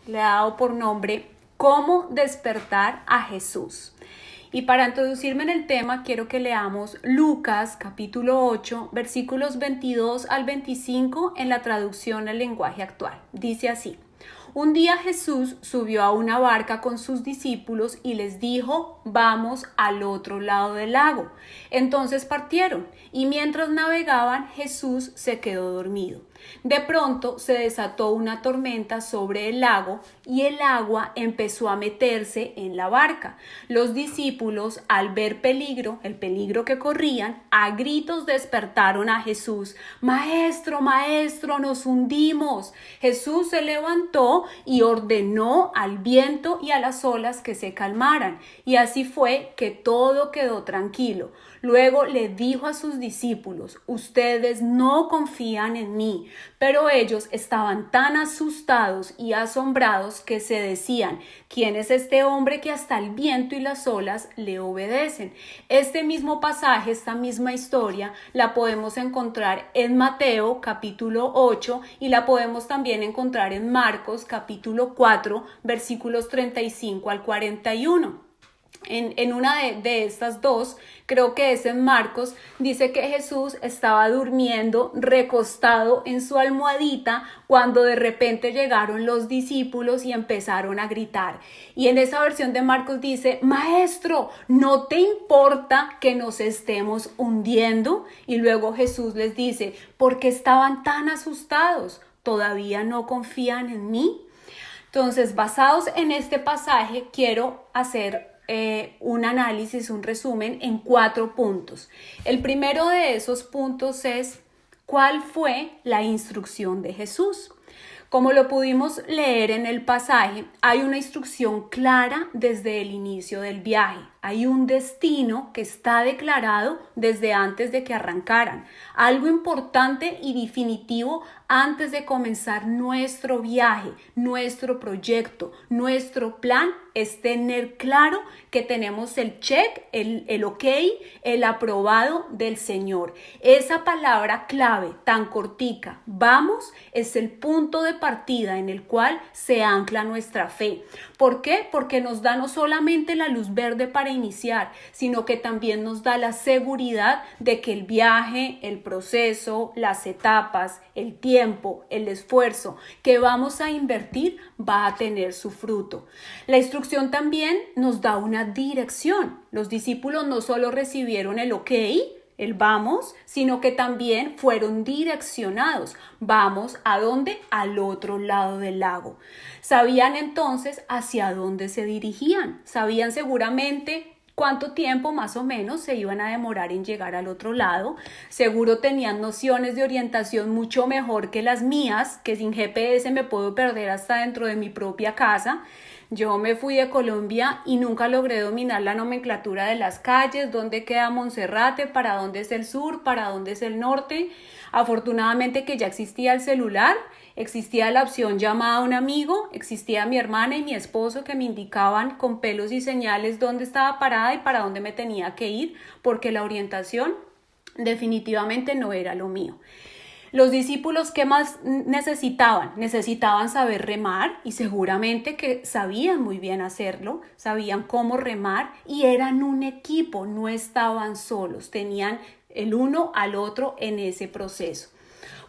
le he dado por nombre ¿Cómo despertar a Jesús? Y para introducirme en el tema, quiero que leamos Lucas capítulo 8, versículos 22 al 25 en la traducción al lenguaje actual. Dice así: un día Jesús subió a una barca con sus discípulos y les dijo: vamos al otro lado del lago. Entonces partieron, y mientras navegaban, Jesús se quedó dormido. De pronto se desató una tormenta sobre el lago y el agua empezó a meterse en la barca. Los discípulos, al ver el peligro que corrían, a gritos despertaron a Jesús: Maestro, Maestro, nos hundimos. Jesús se levantó y ordenó al viento y a las olas que se calmaran, y así fue que todo quedó tranquilo. Luego le dijo a sus discípulos: ustedes no confían en mí. Pero ellos estaban tan asustados y asombrados que se decían: ¿quién es este hombre que hasta el viento y las olas le obedecen? Este mismo pasaje, esta misma historia, la podemos encontrar en Mateo capítulo 8 y la podemos también encontrar en Marcos capítulo 4, versículos 35 al 41. En una de estas dos, creo que es en Marcos, dice que Jesús estaba durmiendo recostado en su almohadita cuando de repente llegaron los discípulos y empezaron a gritar. Y en esa versión de Marcos dice: Maestro, ¿no te importa que nos estemos hundiendo? Y luego Jesús les dice: ¿por qué estaban tan asustados? ¿Todavía no confían en mí? Entonces, basados en este pasaje, quiero hacer un análisis, un resumen en 4 puntos. El primero de esos puntos es: ¿cuál fue la instrucción de Jesús? Como lo pudimos leer en el pasaje, hay una instrucción clara desde el inicio del viaje. Hay un destino que está declarado desde antes de que arrancaran. Algo importante y definitivo antes de comenzar nuestro viaje, nuestro proyecto, nuestro plan, es tener claro que tenemos el check, el ok, el aprobado del Señor. Esa palabra clave tan cortica, vamos, es el punto de partida en el cual se ancla nuestra fe. ¿Por qué? Porque nos da no solamente la luz verde para iniciar, sino que también nos da la seguridad de que el viaje, el proceso, las etapas, el tiempo, el esfuerzo que vamos a invertir va a tener su fruto. La instrucción también nos da una dirección. Los discípulos no solo recibieron el ok, el vamos, sino que también fueron direccionados. Vamos, ¿a dónde? Al otro lado del lago. Sabían entonces hacia dónde se dirigían. Sabían seguramente cuánto tiempo más o menos se iban a demorar en llegar al otro lado. Seguro tenían nociones de orientación mucho mejor que las mías, que sin GPS me puedo perder hasta dentro de mi propia casa. Yo me fui de Colombia y nunca logré dominar la nomenclatura de las calles, dónde queda Monserrate, para dónde es el sur, para dónde es el norte. Afortunadamente que ya existía el celular, existía la opción llamada a un amigo, existía mi hermana y mi esposo que me indicaban con pelos y señales dónde estaba parada y para dónde me tenía que ir, porque la orientación definitivamente no era lo mío. Los discípulos, ¿qué más necesitaban? Necesitaban saber remar, y seguramente que sabían muy bien hacerlo, sabían cómo remar y eran un equipo, no estaban solos, tenían el uno al otro en ese proceso.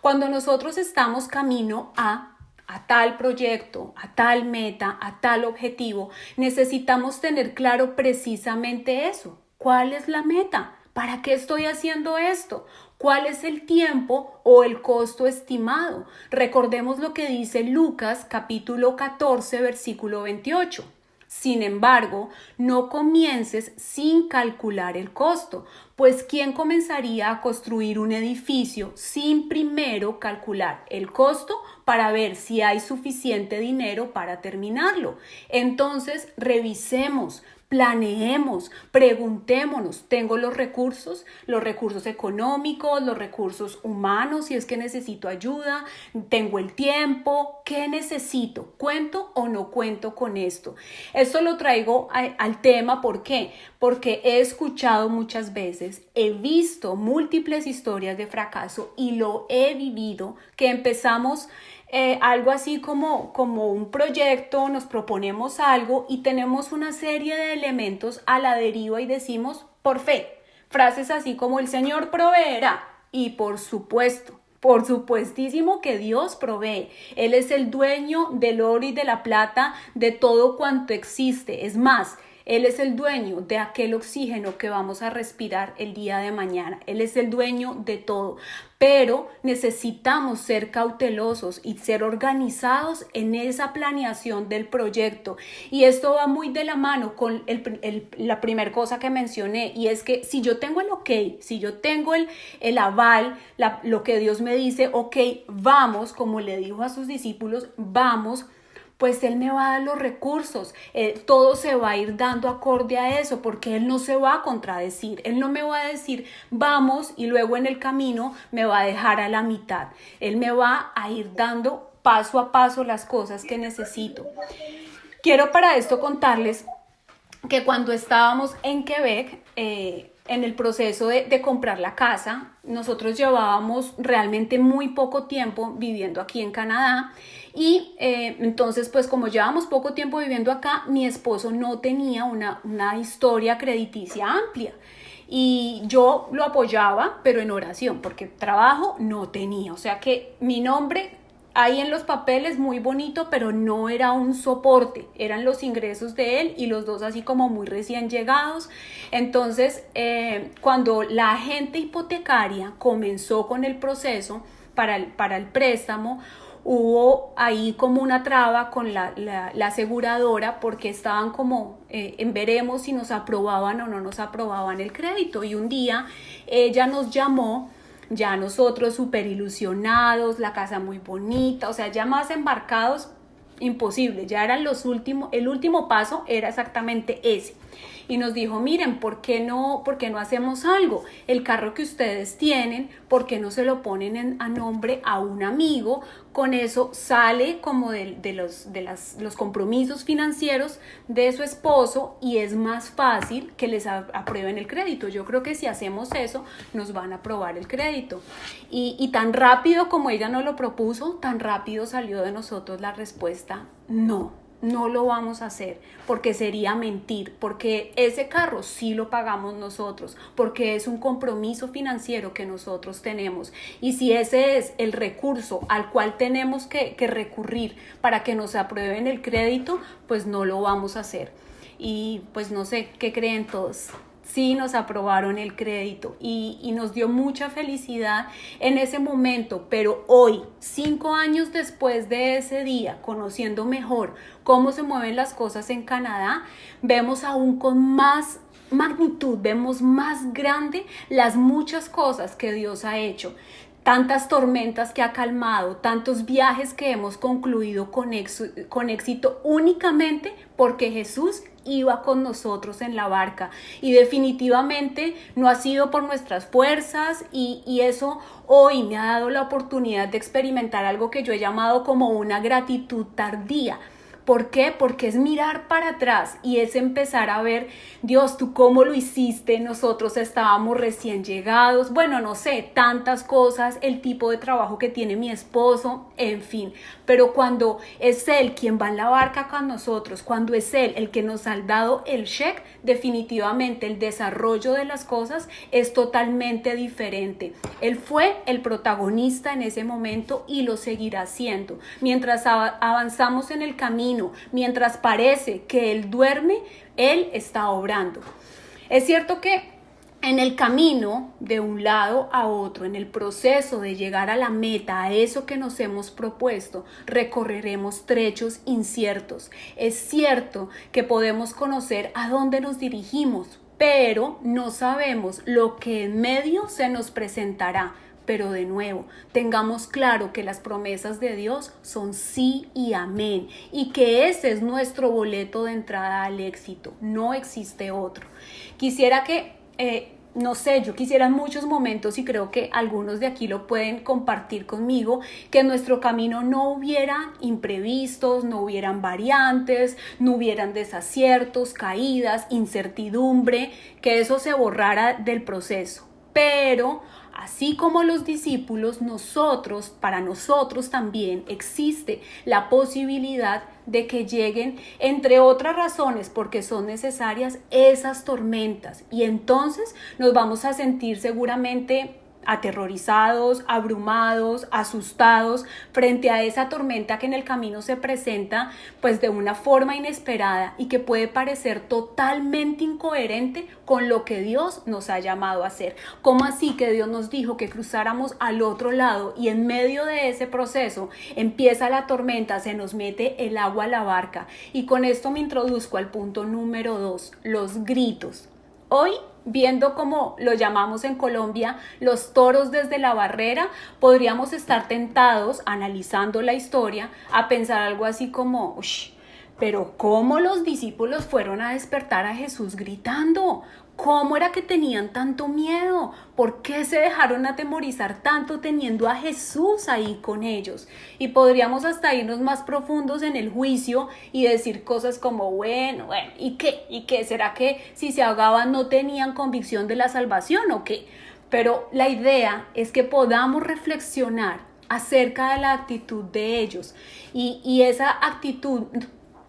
Cuando nosotros estamos camino a tal proyecto, a tal meta, a tal objetivo, necesitamos tener claro precisamente eso. ¿Cuál es la meta? ¿Para qué estoy haciendo esto? ¿Cuál es el tiempo o el costo estimado? Recordemos lo que dice Lucas capítulo 14, versículo 28. Sin embargo, no comiences sin calcular el costo, pues ¿quién comenzaría a construir un edificio sin primero calcular el costo para ver si hay suficiente dinero para terminarlo? Entonces, revisemos, planeemos, preguntémonos: ¿tengo los recursos económicos, los recursos humanos, si es que necesito ayuda? ¿Tengo el tiempo? ¿Qué necesito? ¿Cuento o no cuento con esto? Esto lo traigo al tema, ¿por qué? Porque he escuchado muchas veces, he visto múltiples historias de fracaso y lo he vivido, que empezamos algo así como un proyecto, nos proponemos algo y tenemos una serie de elementos a la deriva y decimos, por fe, frases así como el Señor proveerá y por supuestísimo que Dios provee. Él es el dueño del oro y de la plata, de todo cuanto existe. Es más, Él es el dueño de aquel oxígeno que vamos a respirar el día de mañana. Él es el dueño de todo. Pero necesitamos ser cautelosos y ser organizados en esa planeación del proyecto. Y esto va muy de la mano con la primera cosa que mencioné, y es que si yo tengo el ok, si yo tengo el aval, lo que Dios me dice, ok, vamos, como le dijo a sus discípulos, vamos, pues Él me va a dar los recursos, todo se va a ir dando acorde a eso, porque Él no se va a contradecir, Él no me va a decir vamos y luego en el camino me va a dejar a la mitad. Él me va a ir dando paso a paso las cosas que necesito. Quiero para esto contarles que cuando estábamos en Quebec, en el proceso de comprar la casa, nosotros llevábamos realmente muy poco tiempo viviendo aquí en Canadá y entonces pues como llevábamos poco tiempo viviendo acá, mi esposo no tenía una historia crediticia amplia. Y yo lo apoyaba, pero en oración, porque trabajo no tenía. O sea que mi nombre ahí en los papeles muy bonito, pero no era un soporte, eran los ingresos de él y los dos así como muy recién llegados. Entonces, cuando la agente hipotecaria comenzó con el proceso para el préstamo, hubo ahí como una traba con la aseguradora porque estaban como en veremos si nos aprobaban o no nos aprobaban el crédito. Y un día ella nos llamó, ya nosotros súper ilusionados, la casa muy bonita, o sea, ya más embarcados, imposible, ya eran el último paso era exactamente ese. Y nos dijo, miren, ¿por qué no hacemos algo? El carro que ustedes tienen, ¿por qué no se lo ponen a nombre a un amigo? Con eso sale como de los compromisos financieros de su esposo y es más fácil que les aprueben el crédito. Yo creo que si hacemos eso, nos van a aprobar el crédito. Y tan rápido como ella nos lo propuso, tan rápido salió de nosotros la respuesta, no lo vamos a hacer, porque sería mentir, porque ese carro sí lo pagamos nosotros, porque es un compromiso financiero que nosotros tenemos. Y si ese es el recurso al cual tenemos que recurrir para que nos aprueben el crédito, pues no lo vamos a hacer. Y pues no sé, ¿qué creen todos? Sí, nos aprobaron el crédito y nos dio mucha felicidad en ese momento, pero hoy, 5 años después de ese día, conociendo mejor cómo se mueven las cosas en Canadá, vemos aún con más magnitud, vemos más grande las muchas cosas que Dios ha hecho. Tantas tormentas que ha calmado, tantos viajes que hemos concluido con éxito únicamente porque Jesús iba con nosotros en la barca. Y definitivamente no ha sido por nuestras fuerzas y eso hoy me ha dado la oportunidad de experimentar algo que yo he llamado como una gratitud tardía. ¿Por qué? Porque es mirar para atrás y es empezar a ver, Dios, ¿tú cómo lo hiciste? Nosotros estábamos recién llegados, bueno, no sé, tantas cosas, el tipo de trabajo que tiene mi esposo, en fin. Pero cuando es Él quien va en la barca con nosotros, cuando es Él el que nos ha dado el cheque, definitivamente el desarrollo de las cosas es totalmente diferente. Él fue el protagonista en ese momento y lo seguirá siendo. Mientras avanzamos en el camino, mientras parece que Él duerme, Él está obrando. Es cierto que en el camino de un lado a otro, en el proceso de llegar a la meta, a eso que nos hemos propuesto, recorreremos trechos inciertos. Es cierto que podemos conocer a dónde nos dirigimos, pero no sabemos lo que en medio se nos presentará. Pero de nuevo, tengamos claro que las promesas de Dios son sí y amén y que ese es nuestro boleto de entrada al éxito, no existe otro. Quisiera que, no sé, yo quisiera en muchos momentos y creo que algunos de aquí lo pueden compartir conmigo, que en nuestro camino no hubiera imprevistos, no hubieran variantes, no hubieran desaciertos, caídas, incertidumbre, que eso se borrara del proceso. Pero así como los discípulos, para nosotros también existe la posibilidad de que lleguen, entre otras razones, porque son necesarias esas tormentas. Y entonces nos vamos a sentir seguramente aterrorizados, abrumados, asustados frente a esa tormenta que en el camino se presenta pues de una forma inesperada y que puede parecer totalmente incoherente con lo que Dios nos ha llamado a hacer. ¿Cómo así que Dios nos dijo que cruzáramos al otro lado y en medio de ese proceso empieza la tormenta, se nos mete el agua a la barca? Y con esto me introduzco al punto número 2, los gritos. Hoy, viendo como lo llamamos en Colombia, los toros desde la barrera, podríamos estar tentados, analizando la historia, a pensar algo así como, pero ¿cómo los discípulos fueron a despertar a Jesús gritando? ¿Cómo era que tenían tanto miedo? ¿Por qué se dejaron atemorizar tanto teniendo a Jesús ahí con ellos? Y podríamos hasta irnos más profundos en el juicio y decir cosas como, bueno, ¿y qué? ¿Y qué? ¿Será que si se ahogaban no tenían convicción de la salvación o qué? Pero la idea es que podamos reflexionar acerca de la actitud de ellos y esa actitud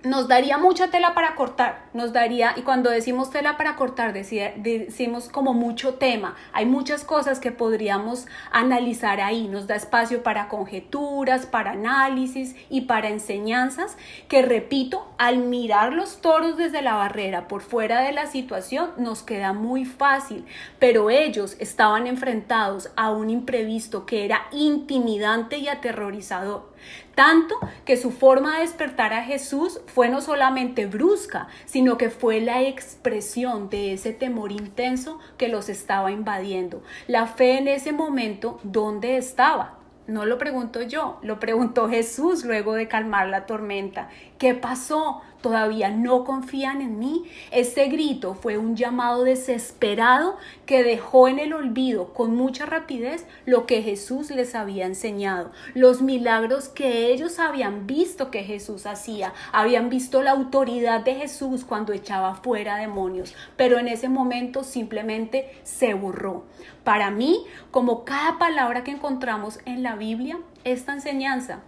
nos daría mucha tela para cortar, y cuando decimos tela para cortar, decimos como mucho tema, hay muchas cosas que podríamos analizar ahí, nos da espacio para conjeturas, para análisis y para enseñanzas, que repito, al mirar los toros desde la barrera por fuera de la situación nos queda muy fácil, pero ellos estaban enfrentados a un imprevisto que era intimidante y aterrorizador. Tanto que su forma de despertar a Jesús fue no solamente brusca, sino que fue la expresión de ese temor intenso que los estaba invadiendo. La fe en ese momento, ¿dónde estaba? No lo pregunto yo, lo preguntó Jesús luego de calmar la tormenta. ¿Qué pasó? ¿Todavía no confían en mí? Ese grito fue un llamado desesperado que dejó en el olvido con mucha rapidez lo que Jesús les había enseñado, los milagros que ellos habían visto que Jesús hacía, habían visto la autoridad de Jesús cuando echaba fuera demonios, pero en ese momento simplemente se borró. Para mí, como cada palabra que encontramos en la Biblia, esta enseñanza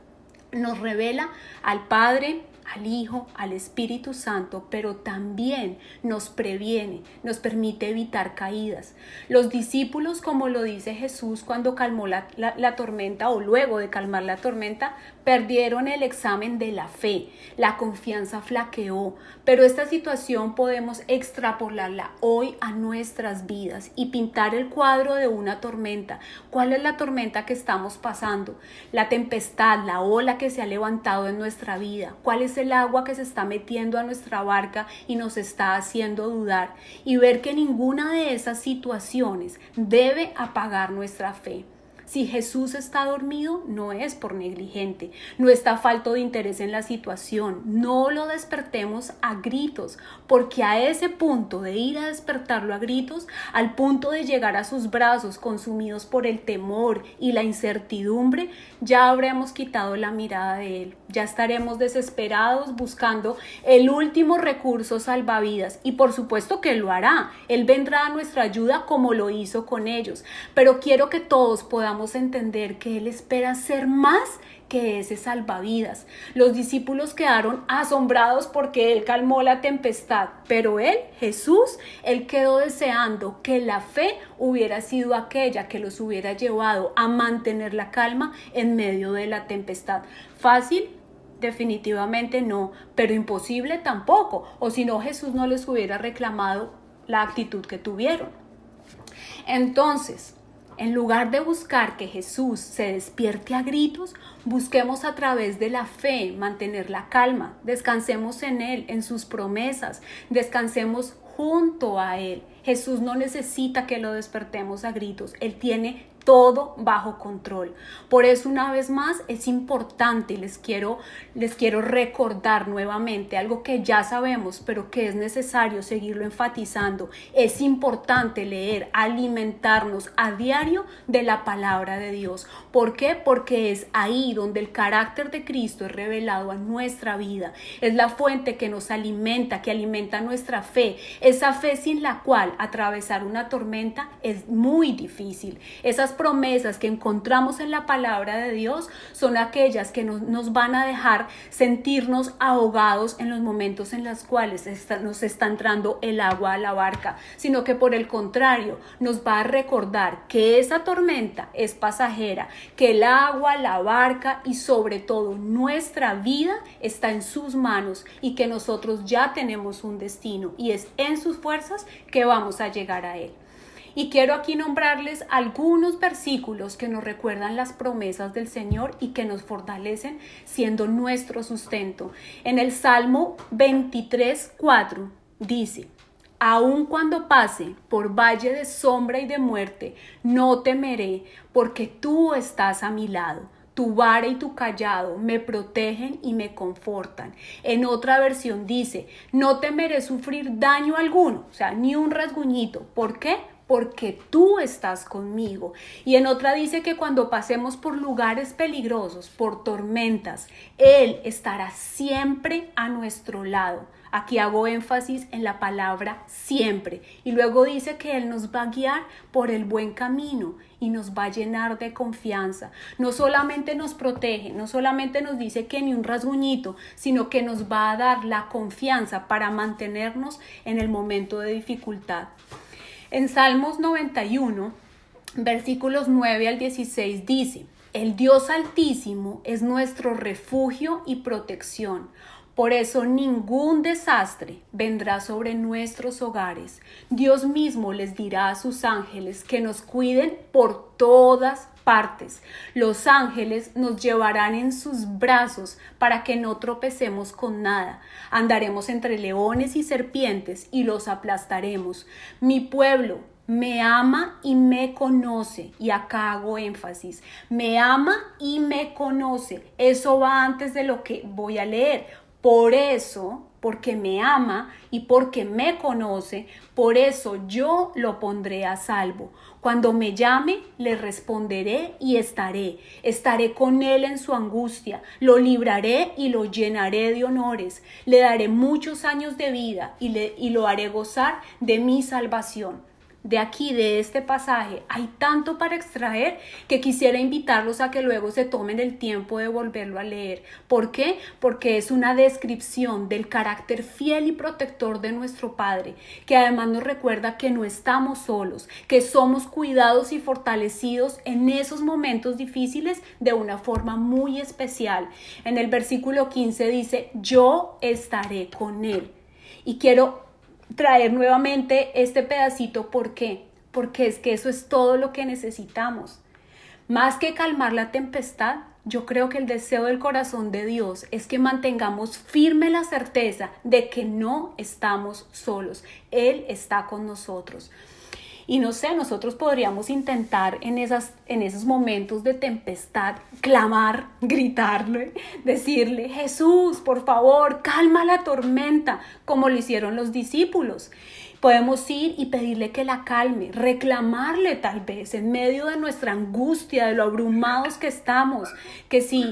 nos revela al Padre, al Hijo, al Espíritu Santo, pero también nos previene, nos permite evitar caídas. Los discípulos, como lo dice Jesús cuando calmó la tormenta o luego de calmar la tormenta, perdieron el examen de la fe, la confianza flaqueó, pero esta situación podemos extrapolarla hoy a nuestras vidas y pintar el cuadro de una tormenta. ¿Cuál es la tormenta que estamos pasando? La tempestad, la ola que se ha levantado en nuestra vida. ¿Cuál es el agua que se está metiendo a nuestra barca y nos está haciendo dudar? Y ver que ninguna de esas situaciones debe apagar nuestra fe. Si Jesús está dormido, no es por negligente, no está falto de interés en la situación. No lo despertemos a gritos, porque a ese punto de ir a despertarlo a gritos, al punto de llegar a sus brazos consumidos por el temor y la incertidumbre, ya habremos quitado la mirada de él. Ya estaremos desesperados buscando el último recurso salvavidas, y por supuesto que lo hará. Él vendrá a nuestra ayuda como lo hizo con ellos, pero quiero que todos podamos entender que Él espera ser más que ese salvavidas. Los discípulos quedaron asombrados porque Él calmó la tempestad, pero Él, Jesús, Él quedó deseando que la fe hubiera sido aquella que los hubiera llevado a mantener la calma en medio de la tempestad. ¿Fácil? Definitivamente no, pero imposible tampoco, o si no Jesús no les hubiera reclamado la actitud que tuvieron. Entonces, en lugar de buscar que Jesús se despierte a gritos, busquemos a través de la fe mantener la calma, descansemos en Él, en sus promesas, descansemos junto a Él. Jesús no necesita que lo despertemos a gritos, Él tiene todo bajo control. Por eso, una vez más, es importante, les quiero recordar nuevamente algo que ya sabemos, pero que es necesario seguirlo enfatizando. Es importante leer, alimentarnos a diario de la palabra de Dios. ¿Por qué? Porque es ahí donde el carácter de Cristo es revelado a nuestra vida. Es la fuente que nos alimenta, que alimenta nuestra fe. Esa fe sin la cual atravesar una tormenta es muy difícil. Esas promesas que encontramos en la palabra de Dios son aquellas que nos van a dejar sentirnos ahogados en los momentos en los cuales nos está entrando el agua a la barca, sino que por el contrario nos va a recordar que esa tormenta es pasajera, que el agua, la barca y sobre todo nuestra vida está en sus manos y que nosotros ya tenemos un destino y es en sus fuerzas que vamos a llegar a él. Y quiero aquí nombrarles algunos versículos que nos recuerdan las promesas del Señor y que nos fortalecen siendo nuestro sustento. En el Salmo 23:4 dice: aun cuando pase por valle de sombra y de muerte, no temeré, porque tú estás a mi lado. Tu vara y tu cayado me protegen y me confortan. En otra versión dice: no temeré sufrir daño alguno, o sea, ni un rasguñito. ¿Por qué? Porque tú estás conmigo. Y en otra dice que cuando pasemos por lugares peligrosos, por tormentas, Él estará siempre a nuestro lado. Aquí hago énfasis en la palabra siempre. Y luego dice que Él nos va a guiar por el buen camino y nos va a llenar de confianza. No solamente nos protege, no solamente nos dice que ni un rasguñito, sino que nos va a dar la confianza para mantenernos en el momento de dificultad. En Salmos 91, versículos 9 al 16 dice: el Dios Altísimo es nuestro refugio y protección. Por eso ningún desastre vendrá sobre nuestros hogares. Dios mismo les dirá a sus ángeles que nos cuiden por todas partes. Los ángeles nos llevarán en sus brazos para que no tropecemos con nada. Andaremos entre leones y serpientes y los aplastaremos. Mi pueblo me ama y me conoce, y acá hago énfasis, me ama y me conoce. Eso va antes de lo que voy a leer. Por eso, porque me ama y porque me conoce, por eso yo lo pondré a salvo. Cuando me llame, le responderé y estaré. Estaré con él en su angustia. Lo libraré y lo llenaré de honores. Le daré muchos años de vida y lo haré gozar de mi salvación. De aquí, de este pasaje, hay tanto para extraer que quisiera invitarlos a que luego se tomen el tiempo de volverlo a leer. ¿Por qué? Porque es una descripción del carácter fiel y protector de nuestro Padre, que además nos recuerda que no estamos solos, que somos cuidados y fortalecidos en esos momentos difíciles de una forma muy especial. En el versículo 15 dice: yo estaré con él. Y quiero traer nuevamente este pedacito. ¿Por qué? Porque es que eso es todo lo que necesitamos. Más que calmar la tempestad, yo creo que el deseo del corazón de Dios es que mantengamos firme la certeza de que no estamos solos. Él está con nosotros. Y no sé, nosotros podríamos intentar en esos momentos de tempestad clamar, gritarle, decirle: Jesús, por favor, calma la tormenta, como lo hicieron los discípulos. Podemos ir y pedirle que la calme, reclamarle tal vez en medio de nuestra angustia, de lo abrumados que estamos, que si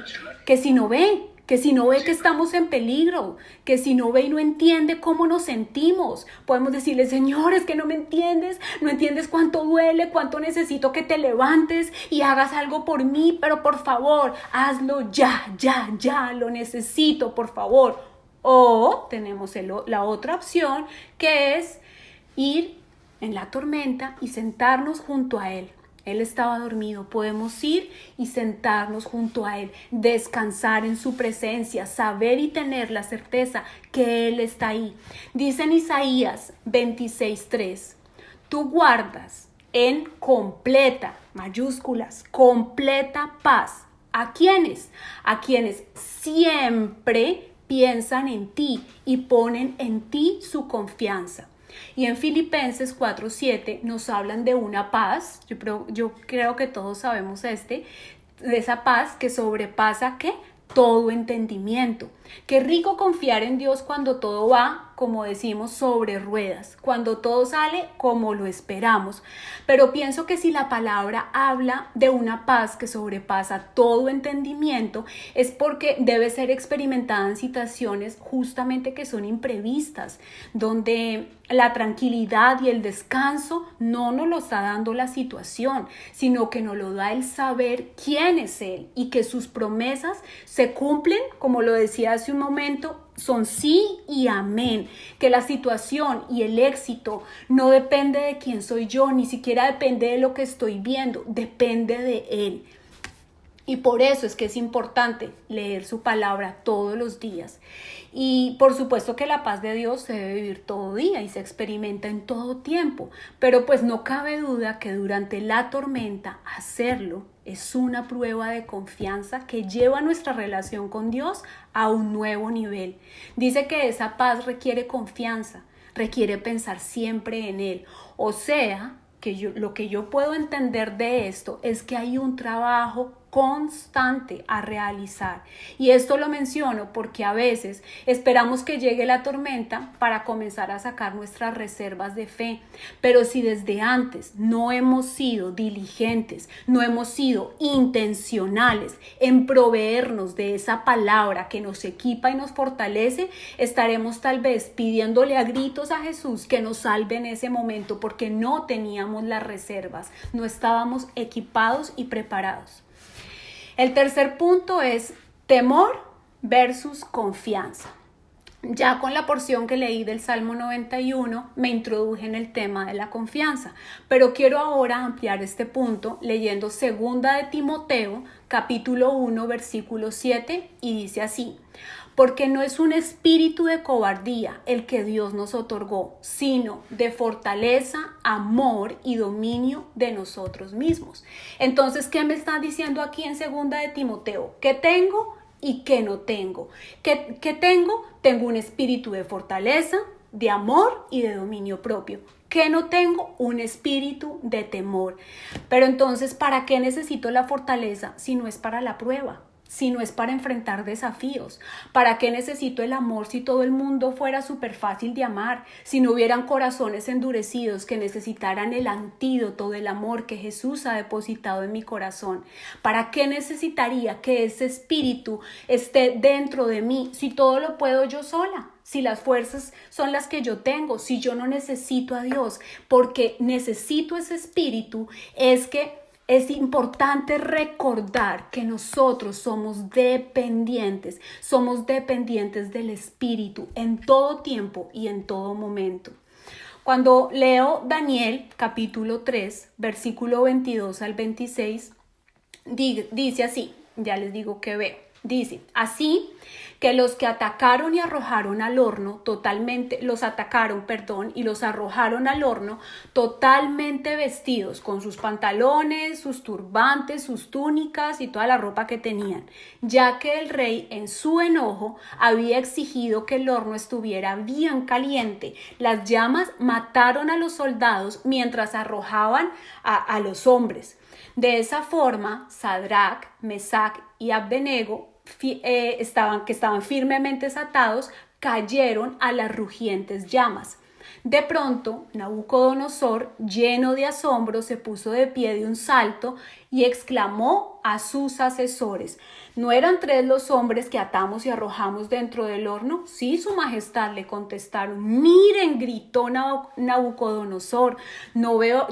no ve, que si no ve que estamos en peligro, que si no ve y no entiende cómo nos sentimos, podemos decirle: Señor, es que no me entiendes, no entiendes cuánto duele, cuánto necesito que te levantes y hagas algo por mí, pero por favor, hazlo ya, lo necesito, por favor. O tenemos la otra opción, que es ir en la tormenta y sentarnos junto a Él. Él estaba dormido. Podemos ir y sentarnos junto a Él, descansar en su presencia, saber y tener la certeza que Él está ahí. Dice en Isaías 26:3: tú guardas en completa, mayúsculas, completa paz. ¿A quiénes? A quienes siempre piensan en ti y ponen en ti su confianza. Y en Filipenses 4:7 nos hablan de una paz, yo creo que todos sabemos de esa paz que sobrepasa, ¿qué? Todo entendimiento. Qué rico confiar en Dios cuando todo va, como decimos, sobre ruedas, cuando todo sale como lo esperamos. Pero pienso que si la palabra habla de una paz que sobrepasa todo entendimiento, es porque debe ser experimentada en situaciones justamente que son imprevistas, donde la tranquilidad y el descanso no nos lo está dando la situación, sino que nos lo da el saber quién es Él y que sus promesas se cumplen, como lo decía hace un momento, son sí y amén, que la situación y el éxito no depende de quién soy yo, ni siquiera depende de lo que estoy viendo, depende de Él. Y por eso es que es importante leer su palabra todos los días. Y por supuesto que la paz de Dios se debe vivir todo día y se experimenta en todo tiempo. Pero pues no cabe duda que durante la tormenta hacerlo es una prueba de confianza que lleva nuestra relación con Dios a un nuevo nivel. Dice que esa paz requiere confianza, requiere pensar siempre en Él. O sea, lo que yo puedo entender de esto es que hay un trabajo constante a realizar. Y esto lo menciono porque a veces esperamos que llegue la tormenta para comenzar a sacar nuestras reservas de fe. Pero si desde antes no hemos sido diligentes, no hemos sido intencionales en proveernos de esa palabra que nos equipa y nos fortalece, estaremos tal vez pidiéndole a gritos a Jesús que nos salve en ese momento porque no teníamos las reservas, no estábamos equipados y preparados. El tercer punto es temor versus confianza. Ya con la porción que leí del Salmo 91 me introduje en el tema de la confianza, pero quiero ahora ampliar este punto leyendo 2 de Timoteo, capítulo 1, versículo 7, y dice así: porque no es un espíritu de cobardía el que Dios nos otorgó, sino de fortaleza, amor y dominio de nosotros mismos. Entonces, ¿qué me está diciendo aquí en 2 de Timoteo? ¿Qué tengo y qué no tengo? ¿Qué tengo? Tengo un espíritu de fortaleza, de amor y de dominio propio. ¿Qué no tengo? Un espíritu de temor. Pero entonces, ¿para qué necesito la fortaleza si no es para la prueba? Si no es para enfrentar desafíos? ¿Para qué necesito el amor si todo el mundo fuera súper fácil de amar? Si no hubieran corazones endurecidos que necesitaran el antídoto del amor que Jesús ha depositado en mi corazón. ¿Para qué necesitaría que ese espíritu esté dentro de mí si todo lo puedo yo sola? Si las fuerzas son las que yo tengo, si yo no necesito a Dios, porque necesito ese espíritu, es importante recordar que nosotros somos dependientes del Espíritu en todo tiempo y en todo momento. Cuando leo Daniel capítulo 3, versículo 22 al 26, dice así, ya les digo que veo. Dice, así que los que atacaron y arrojaron al horno los arrojaron al horno totalmente vestidos, con sus pantalones, sus turbantes, sus túnicas y toda la ropa que tenían, ya que el rey en su enojo había exigido que el horno estuviera bien caliente. Las llamas mataron a los soldados mientras arrojaban a los hombres. De esa forma, Sadrac, Mesac y Abdenego, que estaban firmemente atados, cayeron a las rugientes llamas. De pronto, Nabucodonosor, lleno de asombro, se puso de pie de un salto y exclamó a sus asesores: ¿no eran 3 los hombres que atamos y arrojamos dentro del horno? Sí, su majestad, le contestaron. Miren, gritó Nabucodonosor,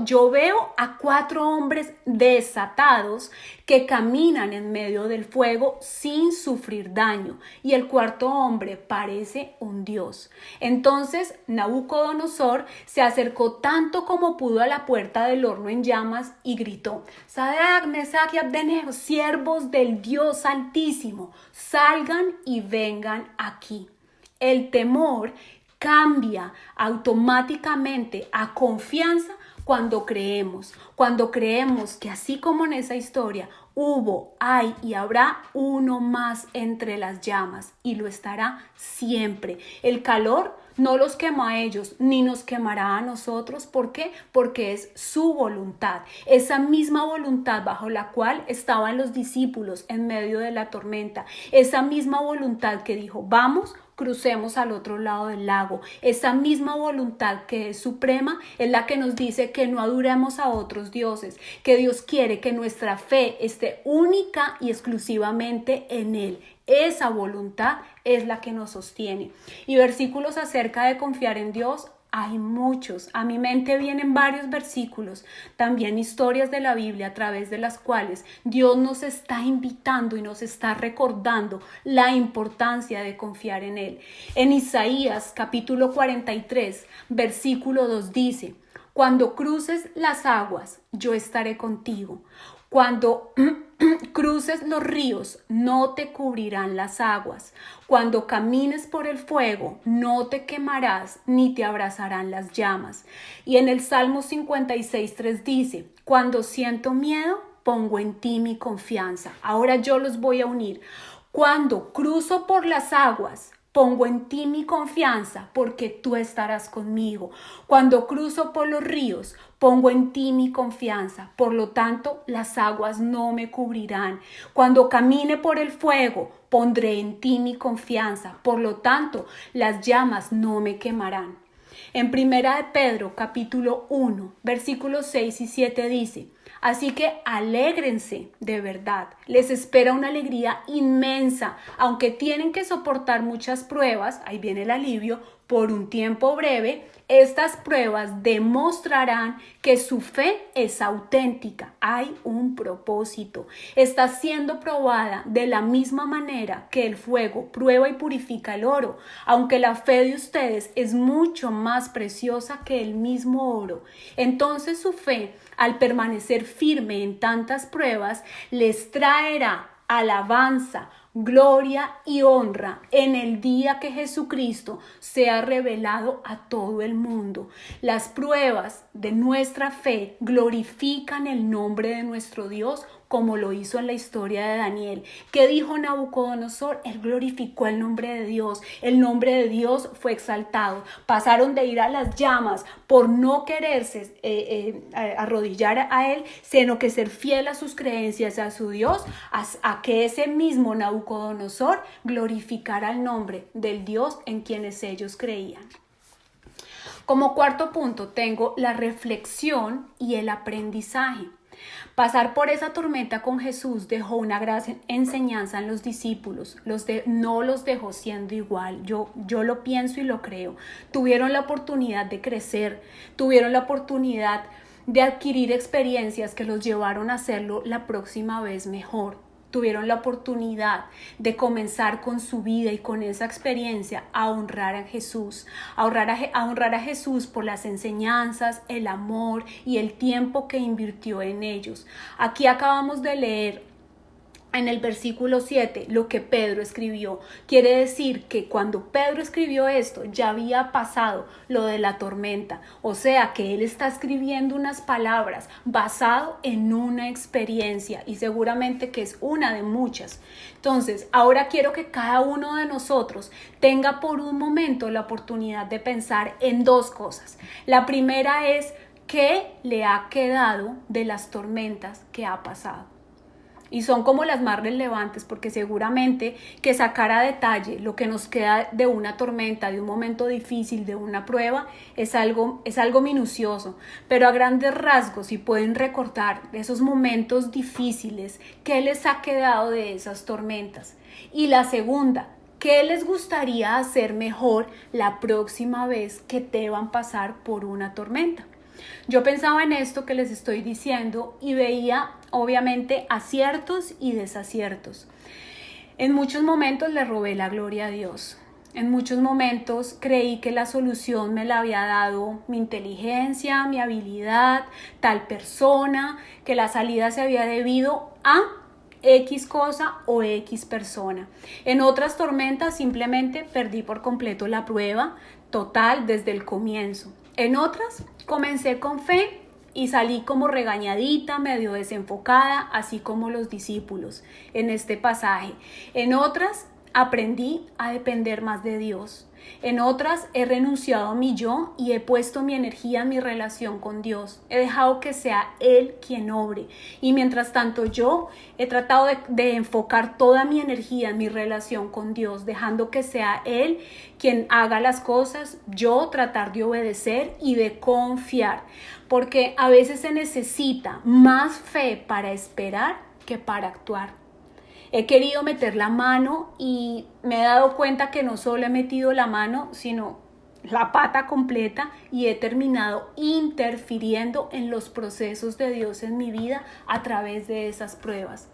yo veo a 4 hombres desatados que caminan en medio del fuego sin sufrir daño, y el 4.º hombre parece un dios. Entonces Nabucodonosor se acercó tanto como pudo a la puerta del horno en llamas y gritó: Sadrac, Mesac y Abdenego, siervos del Dios Altísimo, salgan y vengan aquí. El temor cambia automáticamente a confianza cuando creemos que así como en esa historia hubo, hay y habrá uno más entre las llamas y lo estará siempre. El calor no los quema a ellos ni nos quemará a nosotros. ¿Por qué? Porque es su voluntad, esa misma voluntad bajo la cual estaban los discípulos en medio de la tormenta, esa misma voluntad que dijo, vamos, crucemos al otro lado del lago. Esa misma voluntad que es suprema es la que nos dice que no adoremos a otros dioses, que Dios quiere que nuestra fe esté única y exclusivamente en Él. Esa voluntad es la que nos sostiene. Y versículos acerca de confiar en Dios hay muchos. A mi mente vienen varios versículos, también historias de la Biblia a través de las cuales Dios nos está invitando y nos está recordando la importancia de confiar en Él. En Isaías capítulo 43, versículo 2 dice, cuando cruces las aguas, yo estaré contigo. Cuando cruces los ríos, no te cubrirán las aguas. Cuando camines por el fuego, no te quemarás ni te abrazarán las llamas. Y en el Salmo 56:3 dice, cuando siento miedo, pongo en ti mi confianza. Ahora yo los voy a unir. Cuando cruzo por las aguas, pongo en ti mi confianza porque tú estarás conmigo. Cuando cruzo por los ríos, pongo en ti mi confianza. Por lo tanto, las aguas no me cubrirán. Cuando camine por el fuego, pondré en ti mi confianza. Por lo tanto, las llamas no me quemarán. En Primera de Pedro, capítulo 1, versículos 6 y 7 dice, así que alégrense de verdad, les espera una alegría inmensa, aunque tienen que soportar muchas pruebas, ahí viene el alivio, por un tiempo breve. Estas pruebas demostrarán que su fe es auténtica. Hay un propósito. Está siendo probada de la misma manera que el fuego prueba y purifica el oro. Aunque la fe de ustedes es mucho más preciosa que el mismo oro. Entonces su fe, al permanecer firme en tantas pruebas, les traerá alabanza, gloria y honra en el día que Jesucristo sea revelado a todo el mundo. Las pruebas de nuestra fe glorifican el nombre de nuestro Dios, como lo hizo en la historia de Daniel. ¿Qué dijo Nabucodonosor? Él glorificó el nombre de Dios. El nombre de Dios fue exaltado. Pasaron de ir a las llamas por no quererse arrodillar a él, sino que ser fiel a sus creencias, a su Dios, a que ese mismo Nabucodonosor glorificara el nombre del Dios en quienes ellos creían. Como cuarto punto tengo la reflexión y el aprendizaje. Pasar por esa tormenta con Jesús dejó una gran enseñanza en los discípulos, no los dejó siendo igual, yo lo pienso y lo creo. Tuvieron la oportunidad de crecer, tuvieron la oportunidad de adquirir experiencias que los llevaron a hacerlo la próxima vez mejor. Tuvieron la oportunidad de comenzar con su vida y con esa experiencia a honrar a Jesús, a honrar a Jesús por las enseñanzas, el amor y el tiempo que invirtió en ellos. Aquí acabamos de leer en el versículo 7 lo que Pedro escribió. Quiere decir que cuando Pedro escribió esto ya había pasado lo de la tormenta, o sea que él está escribiendo unas palabras basado en una experiencia y seguramente que es una de muchas. Entonces ahora quiero que cada uno de nosotros tenga por un momento la oportunidad de pensar en dos cosas. La primera es ¿qué le ha quedado de las tormentas que ha pasado? Y son como las más relevantes porque seguramente que sacar a detalle lo que nos queda de una tormenta, de un momento difícil, de una prueba, es algo minucioso. Pero a grandes rasgos, si pueden recordar esos momentos difíciles, ¿qué les ha quedado de esas tormentas? Y la segunda, ¿qué les gustaría hacer mejor la próxima vez que deban pasar por una tormenta? Yo pensaba en esto que les estoy diciendo y veía obviamente aciertos y desaciertos. En muchos momentos le robé la gloria a Dios. En muchos momentos creí que la solución me la había dado mi inteligencia, mi habilidad, tal persona, que la salida se había debido a X cosa o X persona. En otras tormentas simplemente perdí por completo la prueba total desde el comienzo. En otras comencé con fe y salí como regañadita, medio desenfocada, así como los discípulos en este pasaje. En otras aprendí a depender más de Dios. En otras he renunciado a mi yo y he puesto mi energía en mi relación con Dios. He dejado que sea Él quien obre. Y mientras tanto yo he tratado de enfocar toda mi energía en mi relación con Dios, dejando que sea Él quien haga las cosas, yo tratar de obedecer y de confiar. Porque a veces se necesita más fe para esperar que para actuar. He querido meter la mano y me he dado cuenta que no solo he metido la mano, sino la pata completa y he terminado interfiriendo en los procesos de Dios en mi vida a través de esas pruebas.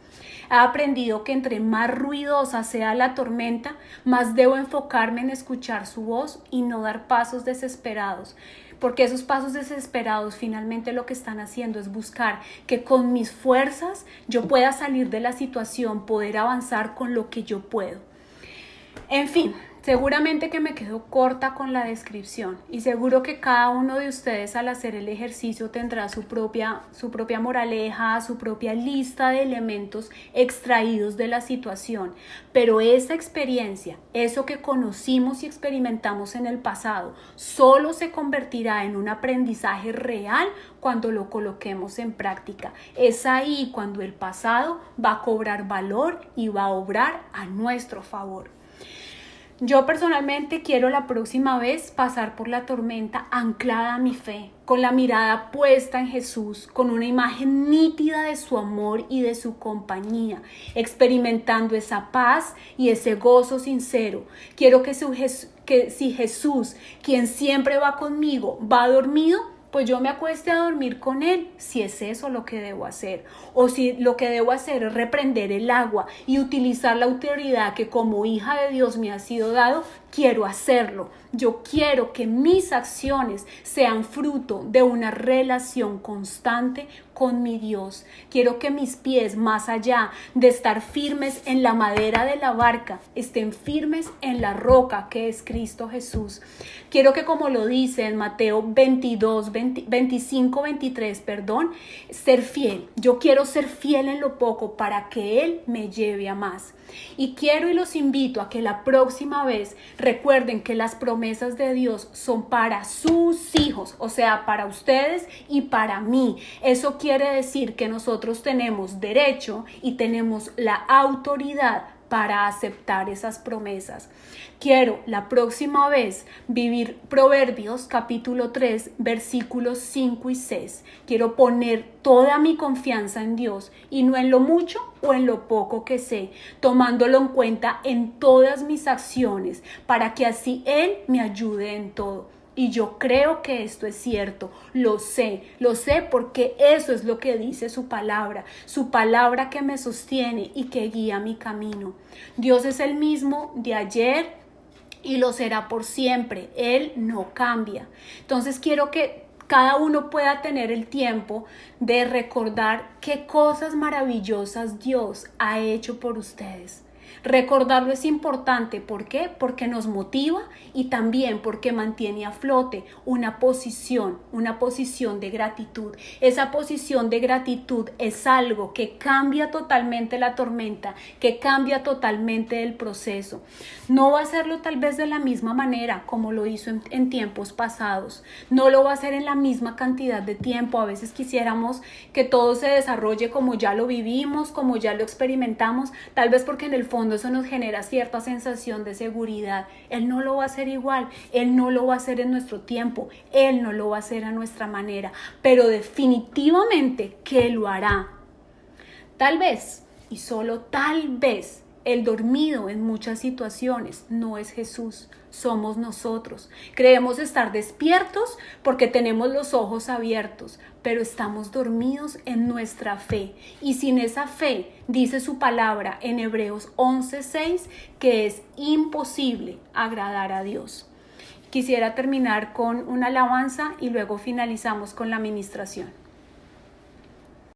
He aprendido que entre más ruidosa sea la tormenta, más debo enfocarme en escuchar su voz y no dar pasos desesperados. Porque esos pasos desesperados finalmente lo que están haciendo es buscar que con mis fuerzas yo pueda salir de la situación, poder avanzar con lo que yo puedo. En fin, seguramente que me quedo corta con la descripción y seguro que cada uno de ustedes al hacer el ejercicio tendrá su propia moraleja, su propia lista de elementos extraídos de la situación. Pero esa experiencia, eso que conocimos y experimentamos en el pasado, solo se convertirá en un aprendizaje real cuando lo coloquemos en práctica. Es ahí cuando el pasado va a cobrar valor y va a obrar a nuestro favor. Yo personalmente quiero la próxima vez pasar por la tormenta anclada a mi fe, con la mirada puesta en Jesús, con una imagen nítida de su amor y de su compañía, experimentando esa paz y ese gozo sincero. Quiero que si Jesús, quien siempre va conmigo, va dormido, pues yo me acueste a dormir con Él, si es eso lo que debo hacer. O si lo que debo hacer es reprender el agua y utilizar la autoridad que como hija de Dios me ha sido dado, quiero hacerlo. Yo quiero que mis acciones sean fruto de una relación constante con mi Dios. Quiero que mis pies, más allá de estar firmes en la madera de la barca, estén firmes en la roca que es Cristo Jesús. Quiero que, como lo dice en Mateo 25, 23, ser fiel. Yo quiero ser fiel en lo poco para que Él me lleve a más. Y quiero y los invito a que la próxima vez recuerden que las promesas de Dios son para sus hijos, o sea, para ustedes y para mí. Eso quiere decir que nosotros tenemos derecho y tenemos la autoridad para aceptar esas promesas. Quiero la próxima vez vivir Proverbios capítulo 3 versículos 5 y 6. Quiero poner toda mi confianza en Dios y no en lo mucho o en lo poco que sé, tomándolo en cuenta en todas mis acciones para que así Él me ayude en todo. Y yo creo que esto es cierto, lo sé porque eso es lo que dice su palabra que me sostiene y que guía mi camino. Dios es el mismo de ayer y lo será por siempre, Él no cambia. Entonces quiero que cada uno pueda tener el tiempo de recordar qué cosas maravillosas Dios ha hecho por ustedes. Recordarlo es importante, ¿por qué? Porque nos motiva y también porque mantiene a flote una posición de gratitud. Esa posición de gratitud es algo que cambia totalmente la tormenta, que cambia totalmente el proceso. No va a hacerlo tal vez de la misma manera como lo hizo en tiempos pasados. No lo va a hacer en la misma cantidad de tiempo. A veces quisiéramos que todo se desarrolle como ya lo vivimos, como ya lo experimentamos, tal vez porque en el fondo eso nos genera cierta sensación de seguridad. Él no lo va a hacer igual, Él no lo va a hacer en nuestro tiempo, Él no lo va a hacer a nuestra manera, pero definitivamente que lo hará. Tal vez, y solo tal vez, el dormido en muchas situaciones no es Jesús, somos nosotros. Creemos estar despiertos porque tenemos los ojos abiertos, pero estamos dormidos en nuestra fe. Y sin esa fe, dice su palabra en Hebreos 11:6, que es imposible agradar a Dios. Quisiera terminar con una alabanza y luego finalizamos con la ministración.